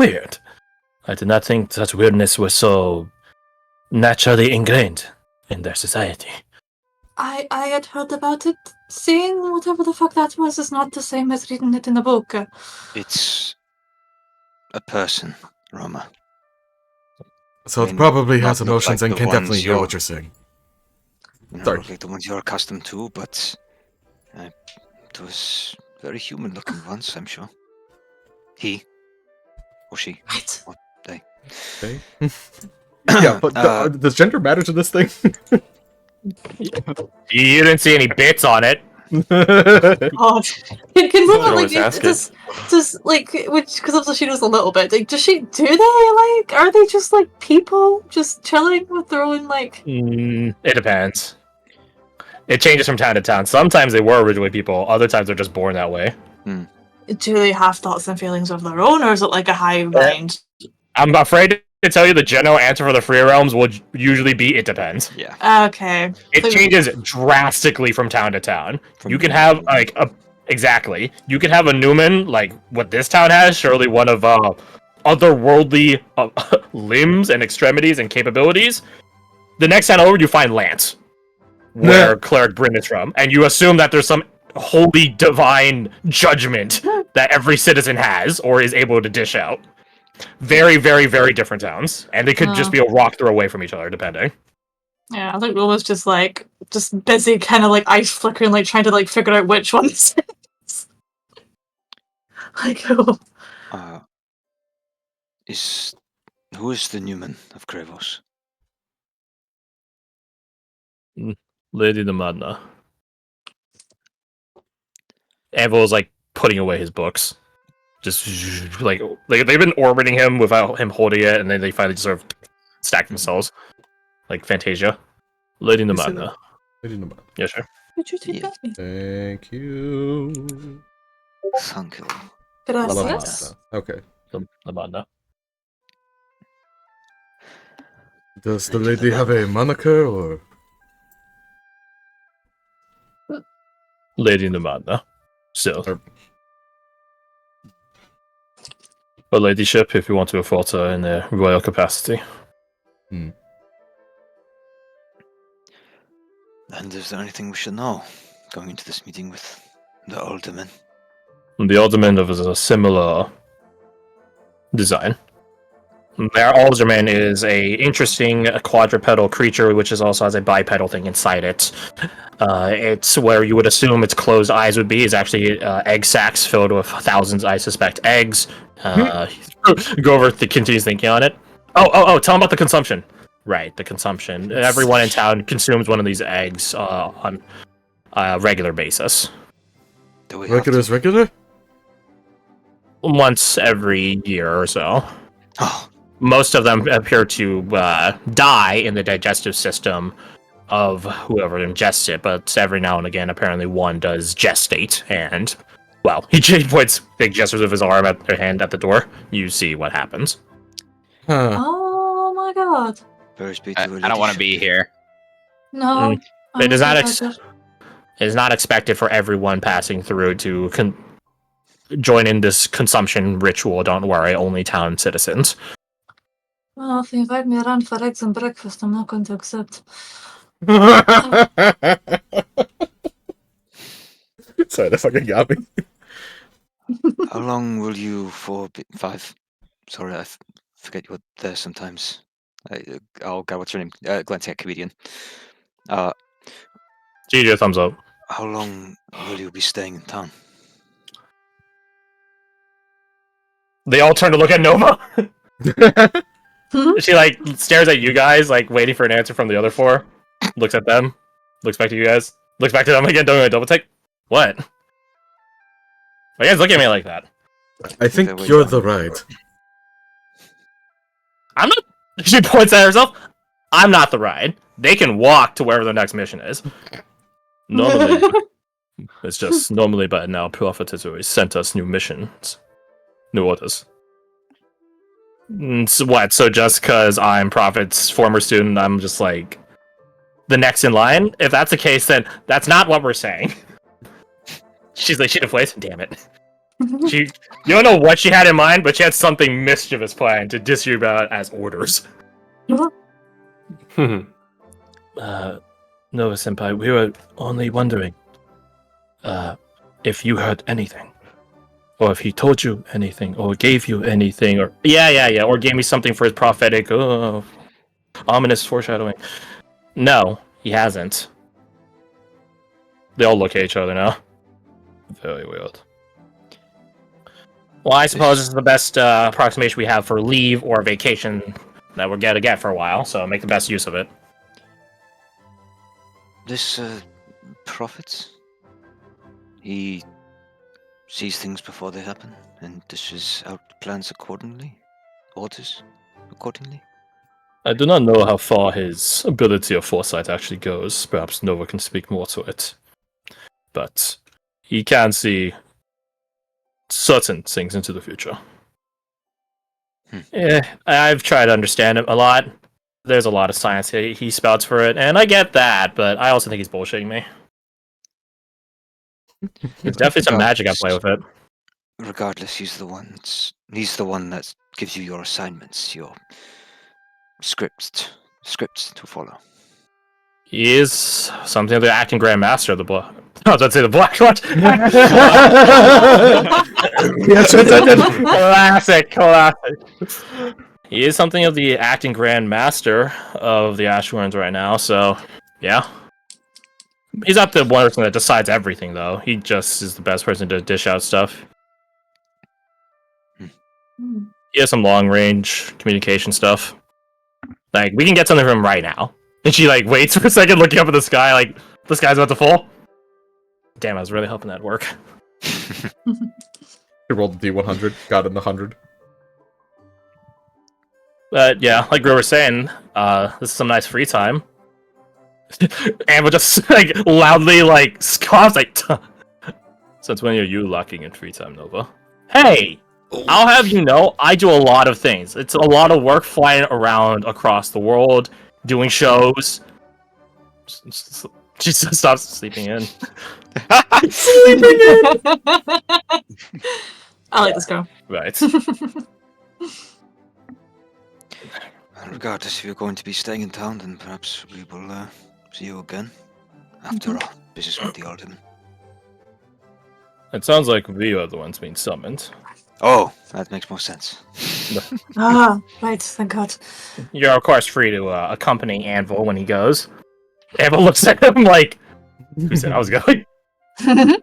Weird. I did not think such weirdness was so naturally ingrained in their society. I had heard about it. Seeing whatever the fuck that was is not the same as reading it in a book. It's a person, Roma. So I it mean, probably has not look emotions like and the can definitely ones hear you're- what you're saying. Not Sorry. look like the ones you're accustomed to, but it was very human-looking once, I'm sure. He or she. Right. Or they. Okay. Yeah, but does gender matter to this thing? You didn't see any bits on it. God. Can someone always like ask does like which because obviously she knows a little bit. Like, do they like are they just like people just chilling with their own like? It depends. It changes from town to town. Sometimes they were originally people. Other times they're just born that way. Do they have thoughts and feelings of their own, or is it like a hive mind? I'm afraid to tell you the general answer for the Free Realms would usually be it depends. Yeah. Okay. It So- changes drastically from town to town. From You can Newman have to like you can have a Newman like what this town has, surely one of otherworldly limbs and extremities and capabilities. The next town over, you find Lance, where Cleric Bryn is from, and you assume that there's some holy divine judgment that every citizen has or is able to dish out. Very, very, very different towns, and they could just be a rock throw away from each other, depending. Yeah, I think Roma's just busy, kind of like ice flickering, like trying to like figure out which one this is. Like, oh. Who is the Newman of Kreivos? Lady Namadna. Anvil's like putting away his books. Just like they've been orbiting him without him holding it, and then they finally just sort of stack themselves. Like Fantasia. Lady Namadna. Lady Namadna. Yeah, sure. Would you take that? Thank you. Thank you. Gracias. Okay. Namadna. Does the lady have a moniker or? Lady Namadna. Still. But ladyship, if you want to afford her in a royal capacity. And is there anything we should know going into this meeting with the alderman? The alderman of a similar design. Their alderman is a interesting quadrupedal creature, which is also has a bipedal thing inside it. It's where you would assume its closed eyes would be. Is actually egg sacs filled with thousands, I suspect, eggs. Go over the continuous thinking on it. Oh! Tell them about the consumption. Right, the consumption. Everyone in town consumes one of these eggs on a regular basis. Regular is regular? Once every year or so. Oh. Most of them appear to die in the digestive system of whoever ingests it, but every now and again, apparently one does gestate, and, well, he points big gestures of his arm at their hand at the door. You see what happens. Huh. Oh my god. Very I don't want to be here. No. It is not expected for everyone passing through to join in this consumption ritual. Don't worry, only town citizens. Well, if you invite me around for eggs and breakfast, I'm not going to accept. Sorry, that fucking got me. How long will you for 5? Sorry, I forget you were there sometimes. Oh god, what's your name? Glancing at comedian. GG, thumbs up. How long will you be staying in town? They all turn to look at Nova. She like stares at you guys, like waiting for an answer from the other 4. Looks at them. Looks back to you guys. Looks back to them again. Doing a double take. What? Why you guys look at me like that? I think you're the ride. I'm not. She points at herself. I'm not the ride. They can walk to wherever the next mission is. Normally, it's just normally, but now Prophet has always sent us new missions, new orders. So what? So just because I'm Prophet's former student, I'm just like the next in line? If that's the case, then that's not what we're saying. She's like, she deflates. Damn it. You don't know what she had in mind, but she had something mischievous planned to disregard as orders. Nova Senpai, we were only wondering if you heard anything. Or if he told you anything, or gave you anything, or... Yeah, or gave me something for his prophetic, ominous foreshadowing. No, he hasn't. They all look at each other now. Very weird. Well, I suppose this is the best approximation we have for leave or vacation that we're gonna get for a while, so make the best use of it. This prophet, he sees things before they happen and dishes out plans accordingly, orders accordingly. I do not know how far his ability of foresight actually goes. Perhaps Nova can speak more to it. But he can see certain things into the future. I've tried to understand him a lot. There's a lot of science he spouts for it, and I get that, but I also think he's bullshitting me. There's definitely some magic at play with it. Regardless, he's the one that gives you your assignments, your scripts to follow. He is something of the acting Grand Master of the Black. I was about to say the Black Watch. Classic. He is something of the acting Grand Master of the Ashwarns right now, so yeah. He's not the one person that decides everything, though. He just is the best person to dish out stuff. He has some long-range communication stuff. Like, we can get something from him right now. And she, like, waits for a second, looking up at the sky, like, the sky's about to fall. Damn, I was really hoping that'd work. He rolled a D100, got in the 100. But, yeah, like Grover was saying, this is some nice free time. And we'll just, like, loudly, like, scoffs, like, since when are you locking in free time, Nova? Hey! I'll have you know, I do a lot of things. It's a lot of work flying around across the world, doing shows. She just stops sleeping in. Sleeping in! I like this girl. Right. Regardless, if you're going to be staying in town, then perhaps we will see you again after our business with the Alderman. It sounds like we are the ones being summoned. Oh, that makes more sense. Right, thank God. You're, of course, free to accompany Anvil when he goes. Anvil looks at him like, who said I was going? I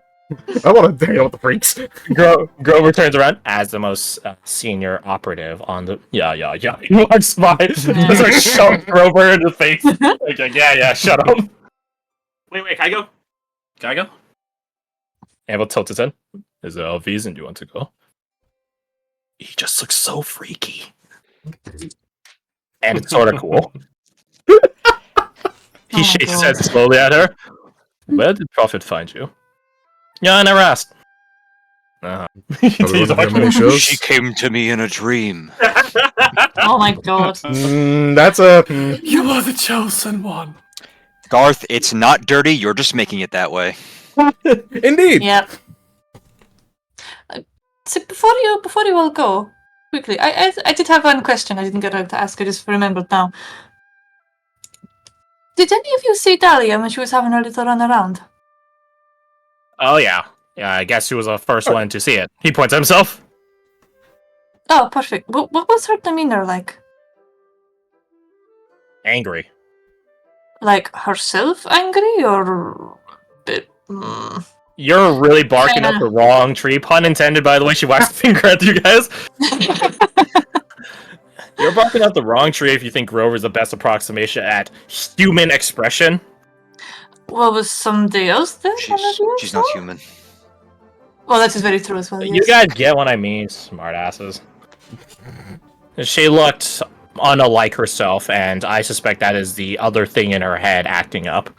want to hang out with the freaks. Grover turns around as the most senior operative on the... Yeah. He walks by, just like shove Grover in the face. Like, yeah, shut up. Wait, can I go? Anvil tilts his head. Is there a reason you want to go? He just looks so freaky. And it's sort of cool. He shakes his head slowly at her. Where did Prophet find you? Yeah, I never asked. She came to me in a dream. Oh my God. That's a... You are the chosen one. Garth, it's not dirty, you're just making it that way. Indeed. Yep. So before you all go, quickly, I did have one question I didn't get around to ask. I just remembered now. Did any of you see Dahlia when she was having her little run around? Oh, yeah. Yeah, I guess he was the first one to see it. He points at himself. Oh, perfect. What was her demeanor like? Angry. Like herself angry, or... You're really barking up the wrong tree. Pun intended, by the way. She whacked a finger at you guys. You're barking up the wrong tree if you think Grover's the best approximation at human expression. What was somebody else then? She's not human. Well, that is very true as well. You Yes. guys get what I mean, smartasses. She looked unlike herself, and I suspect that is the other thing in her head acting up.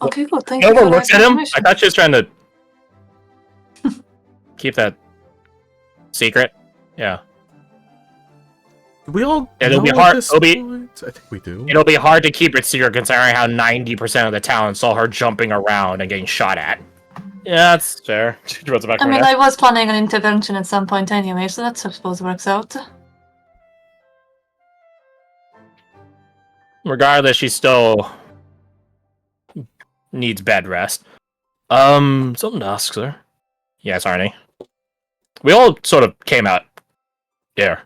Okay, cool. Thank you. Nova For looks at him. I thought she was trying to keep that secret. Yeah. We all It'll be know hard. at this It'll be. point? I think we do. It'll be hard to keep it secret considering how 90% of the town saw her jumping around and getting shot at. Yeah, that's fair. She throws it back I in mean, there. I was planning an intervention at some point anyway, so that I suppose works out. Regardless, she still needs bed rest. Something to ask, sir. Yes, Arnie. We all sort of came out here.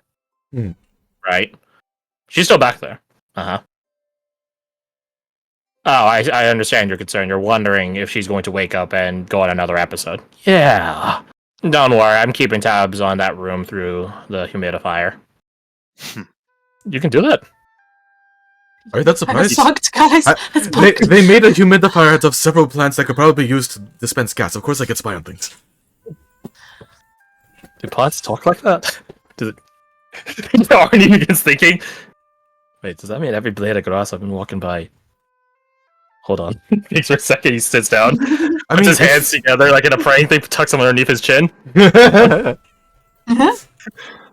Right? She's still back there. Uh-huh. Oh, I understand your concern. You're wondering if she's going to wake up and go on another episode. Yeah. Don't worry, I'm keeping tabs on that room through the humidifier. You can do that. Are you that I was surprised? shocked, guys. It's bugged. They made a humidifier out of several plants that could probably be used to dispense gas. Of course I could spy on things. Do plants talk like that? Does it... Arnie begins thinking, wait, does that mean every blade of grass I've been walking by... Hold on. Thanks for a second, he sits down, I puts mean, his hands together like in a praying thing, tucks them underneath his chin.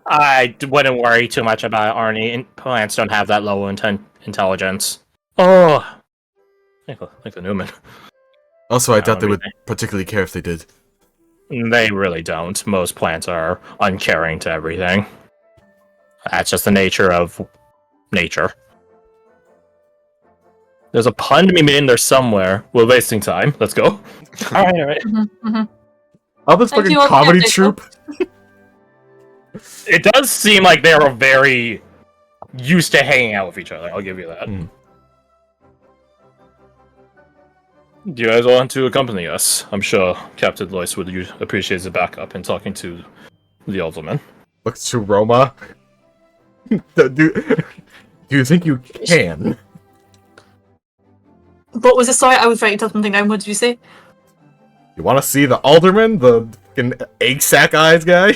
I wouldn't worry too much about Arnie. Plants don't have that low intelligence. Oh, like the Newman. Also, I doubt they don't would particularly care if they did. They really don't. Most plants are uncaring to everything. That's just the nature of nature. There's a pun to be in there somewhere. We're wasting time. Let's go. Alright. Oh, this Thank fucking you, okay, comedy Jacob. troupe. It does seem like they are very used to hanging out with each other. I'll give you that. Do you guys want to accompany us? I'm sure Captain Lois would appreciate the backup in talking to the alderman. Looks to Roma. Do you think you can? What was it? Sorry, I was writing something down. What did you say? You want to see the alderman, the fucking egg sack eyes guy?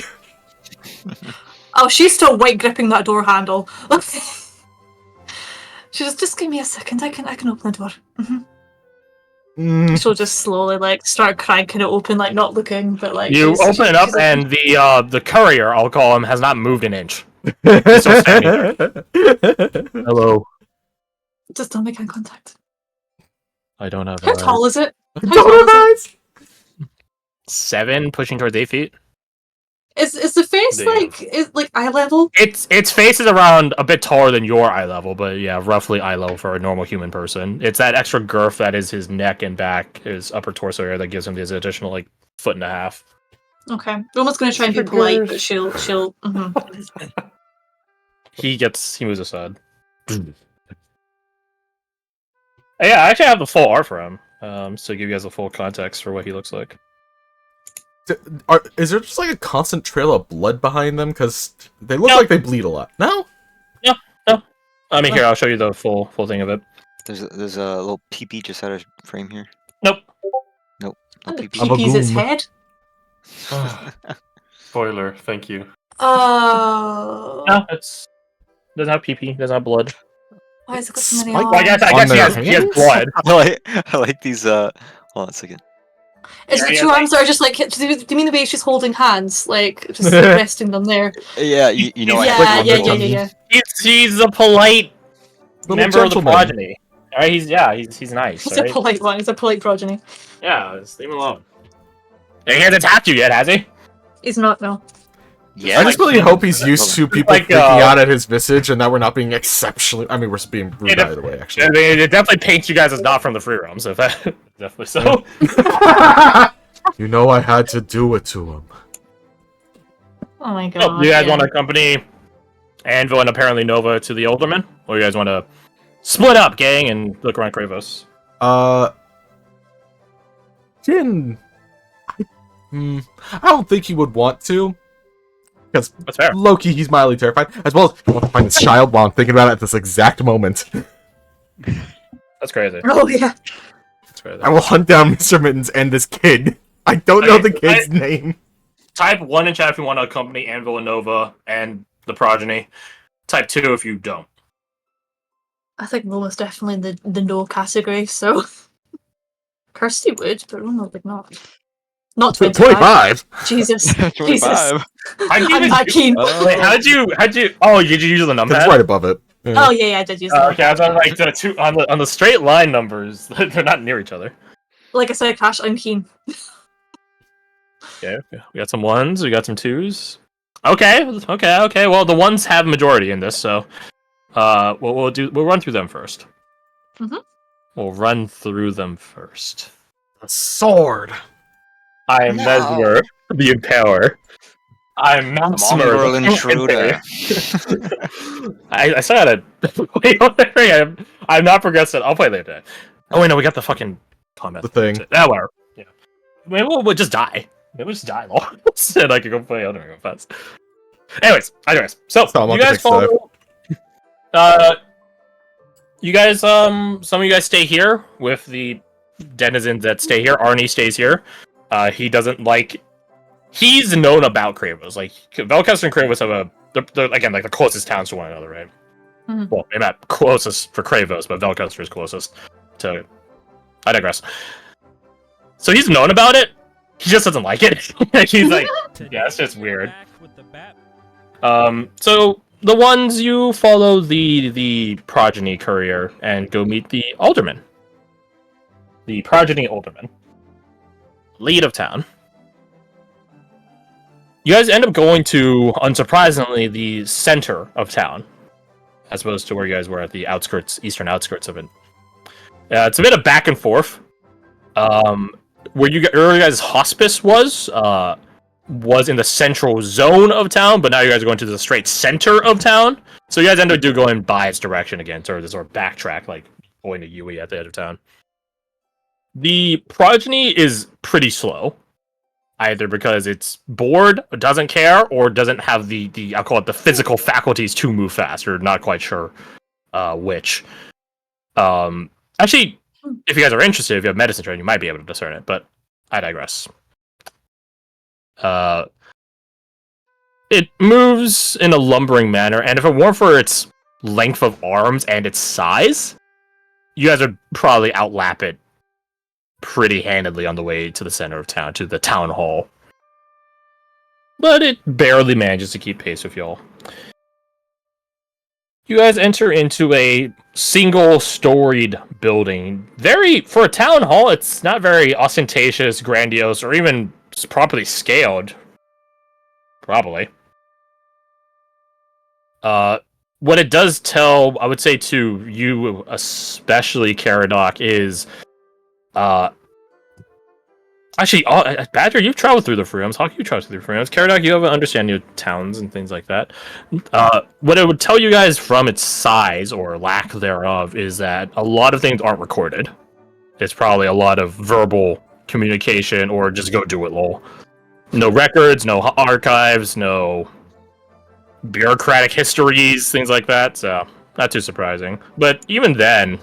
Oh, she's still white gripping that door handle. She just give me a second. I can open the door. She'll just slowly like start cranking it open, like not looking, but like You she's- open it up, she's like, and the courier, I'll call him, has not moved an inch. He's still standing there. Hello. just don't make eye contact. I don't have How tall is it? How Don't tall is it? have eyes! 7, pushing towards 8 feet. Is the face Damn. like eye level? Its face is around a bit taller than your eye level, but yeah, roughly eye level for a normal human person. It's that extra girth that is his neck and back, his upper torso area, that gives him this additional like 1.5 feet. Okay, Roma's gonna try and be polite, but she'll. He moves aside. Yeah, I actually have the full art for him, so give you guys the full context for what he looks like. Is there just like a constant trail of blood behind them? Because they look like they bleed a lot. No? I mean, here, I'll show you the full thing of it. There's a little peepee just out of frame here. Nope. No The peepee. peepee's its Abagoom. head. Spoiler, thank you. Oh. No, doesn't have PP, doesn't have blood. Why has it got so many Spike- arms? Well, I guess On he their has hands? blood. I like these. Hold on a second. Is the Yeah, two like- arms that are just like? Do you mean the way she's holding hands, like just like, resting them there? Yeah, you know. Yeah, I yeah, have yeah, one. yeah. He's a polite Little member of the gentleman. progeny. Alright, he's nice. He's Alright? a polite one. He's a polite progeny. Yeah, just leave him alone. He hasn't attacked you yet, has he? He's not no. Yeah, I just really hope he's used to people Like, freaking out at his visage and that we're not being exceptionally... I mean, we're being rude Yeah, either way, I actually. mean, it definitely paints you guys as not from the free realm, so that definitely so. You know I had to do it to him. Oh my god. Oh, you guys yeah. want to accompany Anvil and apparently Nova to the Alderman? Or you guys want to split up, gang, and look around Kreivos? Jin... I don't think he would want to. Because That's fair. Loki, he's mildly terrified. As well as, I want to find this child while I'm thinking about it at this exact moment. That's crazy. Oh yeah. That's crazy. I will hunt down Mr. Mittens and this kid. I don't know the Okay, kid's name. Type 1 in chat if you want to accompany Anvil and Nova and the progeny. Type 2 if you don't. I think Roma's definitely in the no category. So Kirsty would, but Roma would not. Not 25. 25? Jesus. Jesus. 25. I'm not keen. Wait, how'd you? Oh, did you use the number? It's right above it. Yeah. Oh yeah, I did use that. Okay, I was on like the two on the straight line numbers. They're not near each other. Like I said, Cash, I'm keen. Okay, we got some ones, we got some twos. Okay. Well, the ones have majority in this, so we'll run through them first. Mhm. We'll run through them first. A sword. I am No. Mesmer, the Impaler. I'm The Mesmer, mongrel the intruder. I still gotta wait on that. I'm not progressing. I'll play later. Oh wait, no, we got the fucking combat. The thing. Whatever. Yeah. I mean, we'll just die. We'll just die, lol. And I can go play Elden Ring real fast. Anyways, so So I'm on you the guys next dive. follow. You guys, some of you guys stay here with the denizens that stay here. Arnie stays here. He doesn't like. He's known about Kreivos. Like Velkester and Kreivos have they're again like the closest towns to one another, right? Mhm. Well, maybe not closest for Kreivos, but Velkester is closest to. I digress. So he's known about it. He just doesn't like it. He's like, yeah, it's just weird. So the ones you follow the progeny courier and go meet the alderman. The progeny alderman. Lead of town. You guys end up going to, unsurprisingly, the center of town, as opposed to where you guys were at the outskirts, eastern outskirts of it. It's a bit of back and forth. Where you guys' hospice was in the central zone of town, but now you guys are going to the straight center of town. So you guys end up going by its direction again, sort of backtrack, like going to Yui at the edge of town. The progeny is pretty slow. Either because it's bored, doesn't care, or doesn't have the I'll call it the physical faculties to move fast, or not quite sure which. Actually, if you guys are interested, if you have medicine training, you might be able to discern it, but I digress. It moves in a lumbering manner, and if it weren't for its length of arms and its size, you guys would probably outlap it pretty handedly on the way to the center of town, to the town hall. But it barely manages to keep pace with y'all. You guys enter into a single-storied building. For a town hall, it's not very ostentatious, grandiose, or even properly scaled. Probably. What it does tell, I would say to you, especially Caradoc, is actually, Badger, you've traveled through the free realms. Hawk, you traveled through the free realms. Caradoc, you have an understanding of towns and things like that. What it would tell you guys from its size, or lack thereof, is that a lot of things aren't recorded. It's probably a lot of verbal communication, or just go do it, lol. No records, no archives, no bureaucratic histories, things like that, so not too surprising. But even then,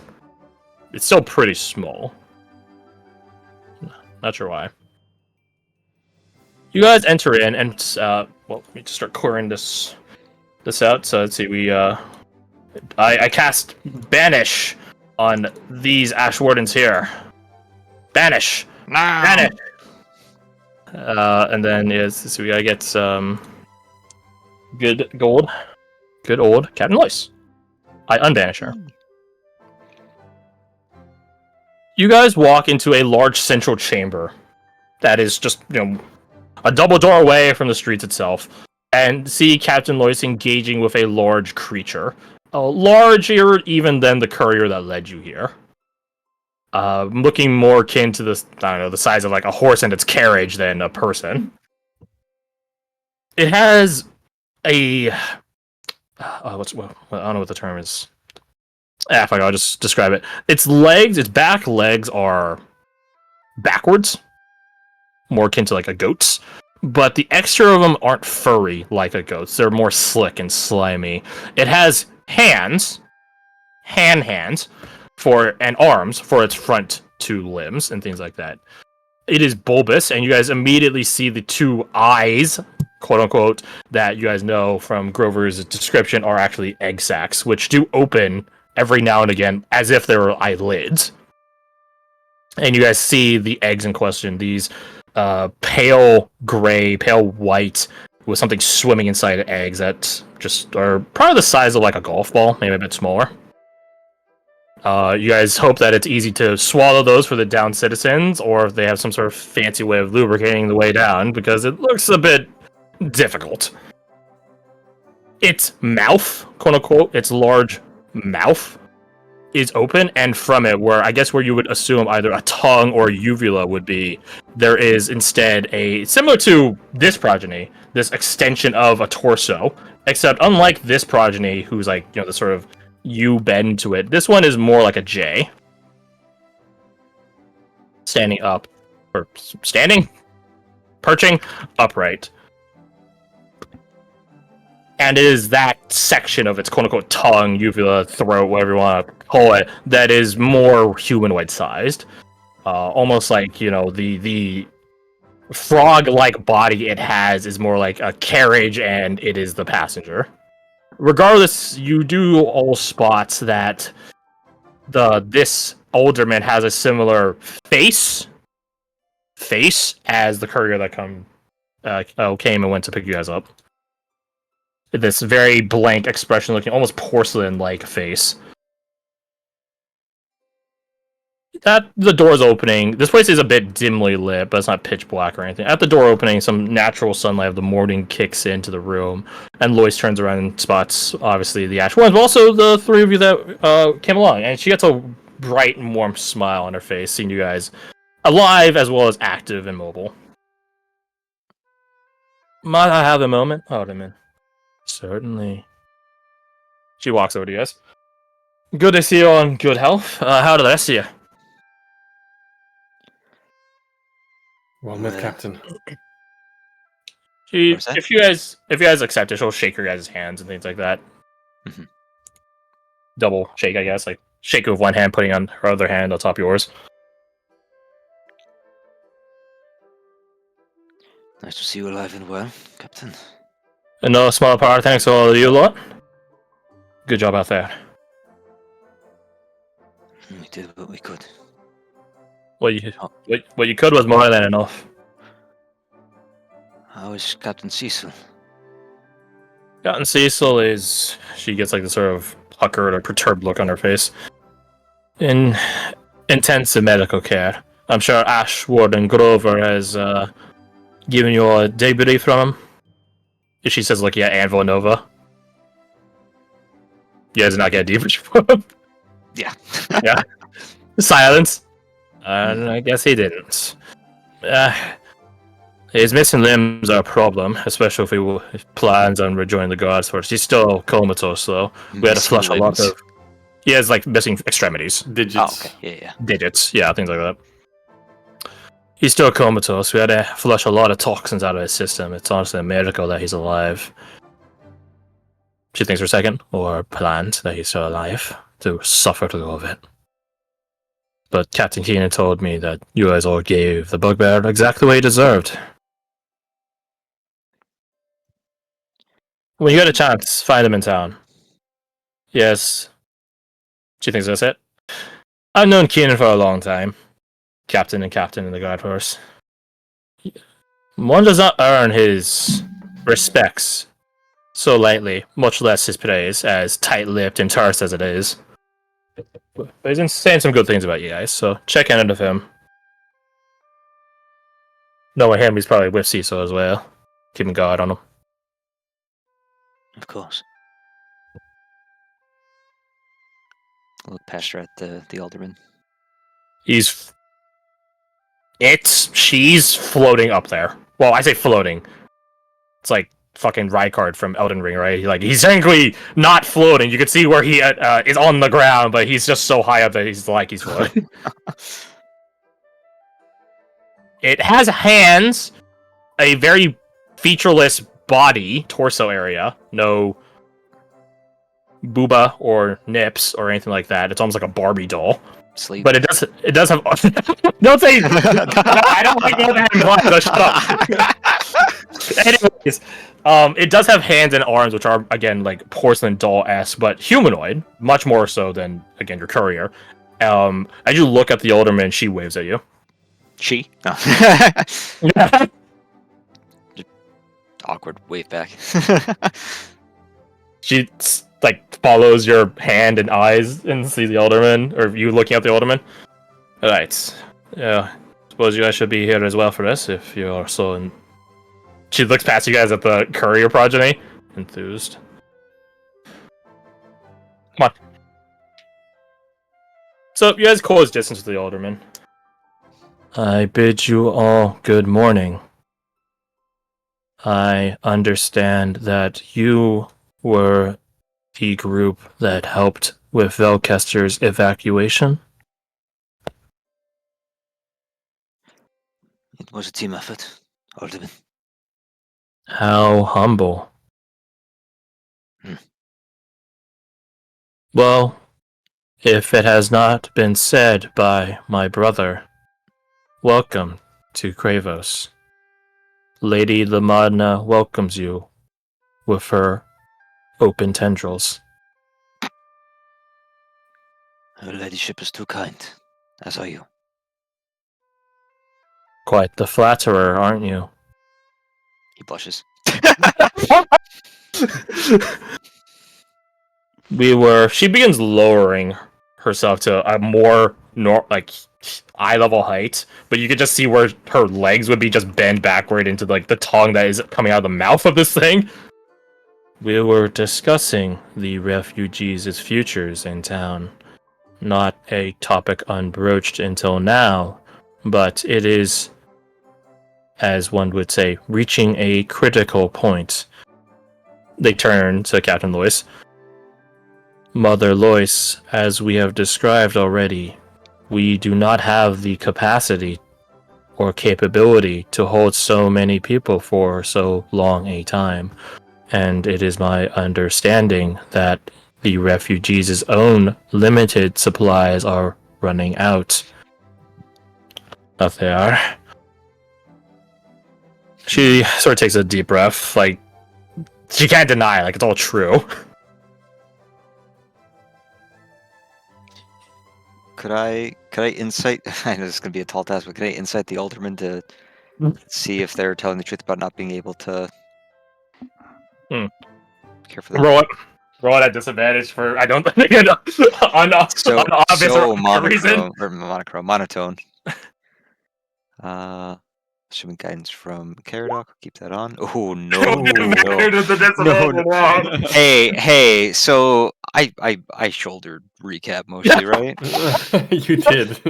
it's still pretty small. Not sure why. You guys enter in, and well, let me just start clearing this out. So let's see, I cast Banish on these Ash Wardens here. Banish, Banish. And then so we gotta get some good old Captain Lois. I unbanish her. You guys walk into a large central chamber that is just, a double door away from the streets itself, and see Captain Lois engaging with a large creature. Larger even than the courier that led you here. Looking more akin to the size of like a horse and its carriage than a person. It has I don't know what the term is. Fuck, I'll just describe it. Its back legs are backwards, more akin to like a goat's, but the extra of them aren't furry like a goat's. They're more slick and slimy. It has hands, hands, and arms for its front two limbs and things like that. It is bulbous, and you guys immediately see the two eyes, quote unquote, that you guys know from Grover's description are actually egg sacs, which do open every now and again as if they were eyelids. And you guys see the eggs in question, these pale gray, pale white, with something swimming inside of eggs that just are probably the size of like a golf ball, maybe a bit smaller. You guys hope that it's easy to swallow those for the down citizens, or if they have some sort of fancy way of lubricating the way down, because it looks a bit difficult. Its mouth, quote unquote, its large mouth is open, and from it, where you would assume either a tongue or uvula would be, there is instead similar to this progeny, this extension of a torso, except unlike this progeny, who's like, the sort of U bend to it, this one is more like a J. Standing up, or standing? Perching upright. And it is that section of its quote-unquote tongue, uvula, throat, whatever you want to call it, that is more humanoid-sized. Almost like, the frog-like body it has is more like a carriage, and it is the passenger. Regardless, you do all spot that this alderman has a similar face as the courier that came and went to pick you guys up. This very blank expression looking almost porcelain-like face. The door's opening. This place is a bit dimly lit, but it's not pitch black or anything. At the door opening, some natural sunlight of the morning kicks into the room, and Lois turns around and spots, obviously, the Ash ones, but also the three of you that came along. And she gets a bright and warm smile on her face, seeing you guys alive as well as active and mobile. Might I have a moment, Alderman? Certainly. She walks over to you guys. Good to see you on good health. How did I see you? Well met, Captain. If you guys accept it, she'll shake your guys' hands and things like that. Mm-hmm. Double shake, I guess. Like, shake with one hand, putting on her other hand on top of yours. Nice to see you alive and well, Captain. And no small part, thanks to all of you lot. Good job out there. We did what we could. What you could was more than enough. How is Captain Cecil? Captain Cecil is... She gets like this sort of puckered or perturbed look on her face. In intensive medical care. I'm sure Ashwood and Grover has given you a debrief from him. She says, looking at Anvil Nova. You guys did not get a debrief from him? Yeah. Yeah. Silence. I guess he didn't. His missing limbs are a problem, especially if he plans on rejoining the guards first. He's still comatose, though. We had to flush a lot of... He has, like, missing extremities. Digits. Oh, okay. Yeah. Digits, yeah, things like that. He's still comatose. We had to flush a lot of toxins out of his system. It's honestly a miracle that he's alive. She thinks for a second, or planned that he's still alive, to suffer through all of it. But Captain Keenan told me that you guys all gave the bugbear exactly what he deserved. When you get a chance, find him in town. Yes. She thinks that's it. I've known Keenan for a long time. Captain in the guard force. One does not earn his respects so lightly, much less his praise, as tight-lipped and terse as it is. But he's been saying some good things about you guys, so check in with him. Knowing him, he's probably with Cecil as well. Keeping guard on him. Of course. I'll look past her at the alderman. She's floating up there. Well, I say floating. It's like fucking Rykard from Elden Ring, right? He's technically not floating. You can see where he is on the ground, but he's just so high up that he's floating. It has hands, a very featureless body, torso area, no booba or nips or anything like that. It's almost like a Barbie doll. Sleep. But it does have... Don't say... I don't like what that implies, so shut up. Anyways, it does have hands and arms, which are, again, like porcelain doll-esque, but humanoid, much more so than, again, your courier. As you look at the alderman, she waves at you. She? No. Awkward wave back. She's like follows your hand and eyes and sees the alderman, or you looking at the alderman. All right. Yeah. Suppose you guys should be here as well for this if you're so. She looks past you guys at the courier progeny, enthused. Come on. So you guys close distance with the alderman. I bid you all good morning. I understand that you were the group that helped with Velkester's evacuation. It was a team effort, Alderman. How humble. Hmm. Well, if it has not been said by my brother, welcome to Kreivos. Lady Lamadna welcomes you with her open tendrils. Her ladyship is too kind, as are you. Quite the flatterer, aren't you? He blushes. She begins lowering herself to a more eye level height, but you could just see where her legs would be just bent backward into like the tongue that is coming out of the mouth of this thing. We were discussing the refugees' futures in town. Not a topic unbroached until now, but it is, as one would say, reaching a critical point. They turn to Captain Lois. Mother Lois, as we have described already, we do not have the capacity or capability to hold so many people for so long a time, and it is my understanding that the refugees' own limited supplies are running out. Out they are. She sort of takes a deep breath, like, she can't deny, like, it's all true. Could I insight? I know this is gonna be a tall task, but could I insight the alderman to see if they're telling the truth about not being able to care for them? Roll it at disadvantage for I don't think on obvious or monotone. Assuming guidance from Caradoc, keep that on. Oh no! No. Hey! So I shouldered recap mostly, right? You did.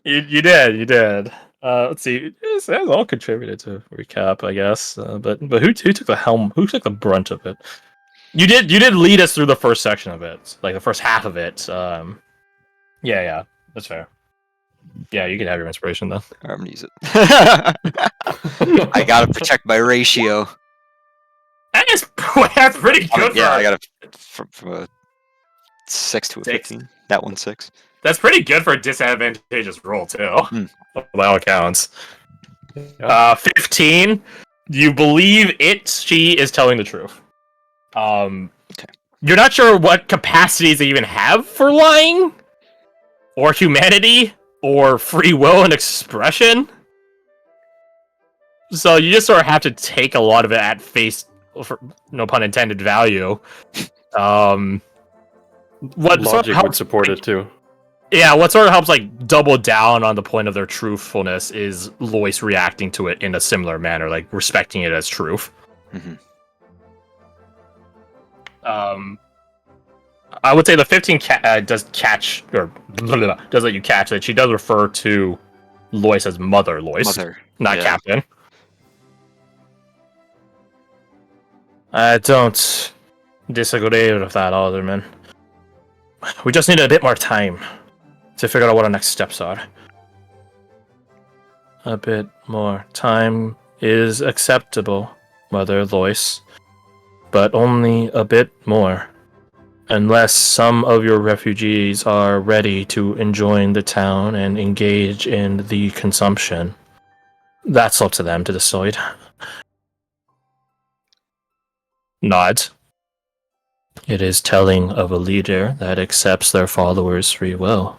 You did. Let's see. It has all contributed to recap, I guess. But who took the helm? Who took the brunt of it? You did lead us through the first section of it, like the first half of it. Yeah, that's fair. Yeah, you can have your inspiration then. I'm gonna use it. I gotta protect my ratio. That's pretty good. I gotta from a 6 to a 15. That one's 6. That's pretty good for a disadvantageous roll too. By all accounts. 15. You believe she is telling the truth. Okay. You're not sure what capacities they even have for lying, or humanity, or free will and expression. So you just sort of have to take a lot of it at face, for no pun intended, value. What Logic sort of would support it too. Yeah, what sort of helps like double down on the point of their truthfulness is Lois reacting to it in a similar manner, like respecting it as truth. Mm-hmm. I would say the 15 does catch, or does let you catch that she does refer to Lois as Mother Lois, not Captain. I don't disagree with that, Alderman. We just need a bit more time to figure out what our next steps are. A bit more time is acceptable, Mother Lois, but only a bit more. Unless some of your refugees are ready to join the town and engage in the consumption. That's up to them to decide. Nods. It is telling of a leader that accepts their followers' free will.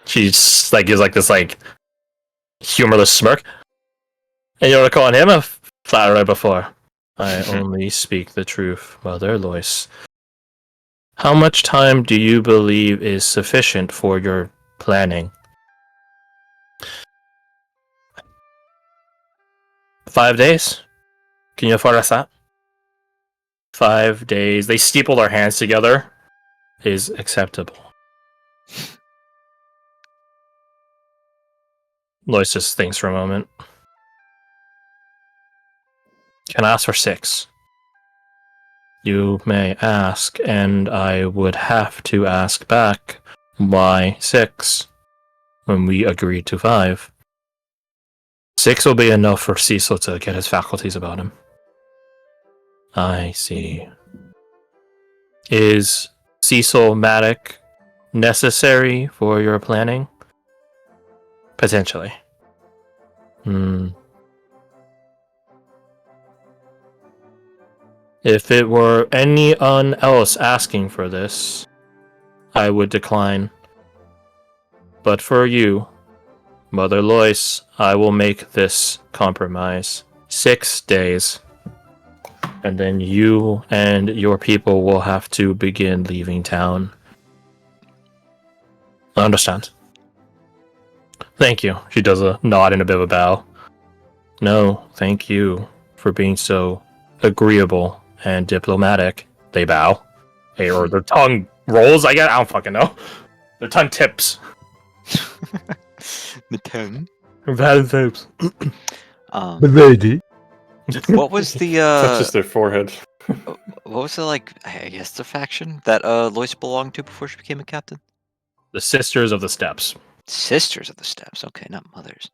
She's like gives like this like humorless smirk. And you were calling him a flatterer before. I only speak the truth, Mother Lois. How much time do you believe is sufficient for your planning? 5 days? Can you afford us that? 5 days. They steeple their hands together. Is acceptable. Lois just thinks for a moment. Can I ask for 6? You may ask, and I would have to ask back, why 6? When we agreed to 5. 6 will be enough for Cecil to get his faculties about him. I see. Is Cecil Matic necessary for your planning? Potentially. If it were anyone else asking for this, I would decline. But for you, Mother Lois, I will make this compromise. 6 days. And then you and your people will have to begin leaving town. I understand. Thank you. She does a nod and a bit of a bow. No, thank you for being so agreeable and diplomatic. They bow. Hey, or their tongue rolls, I guess. I don't fucking know. Their tongue tips. The tongue. Bad tips. Lady. What was the Touches their forehead. what was the I guess the faction that Lois belonged to before she became a captain? The Sisters of the Steps. Sisters of the Steps. Okay, not mothers.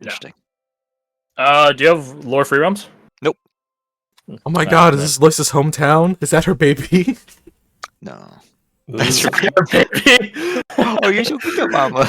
Yeah. Interesting. Do you have Lore Free Realms? Nope. Oh my god, is this Lois's hometown? Is that her baby? No. This That's is- right. Baby. Oh, you're so cute, Mama.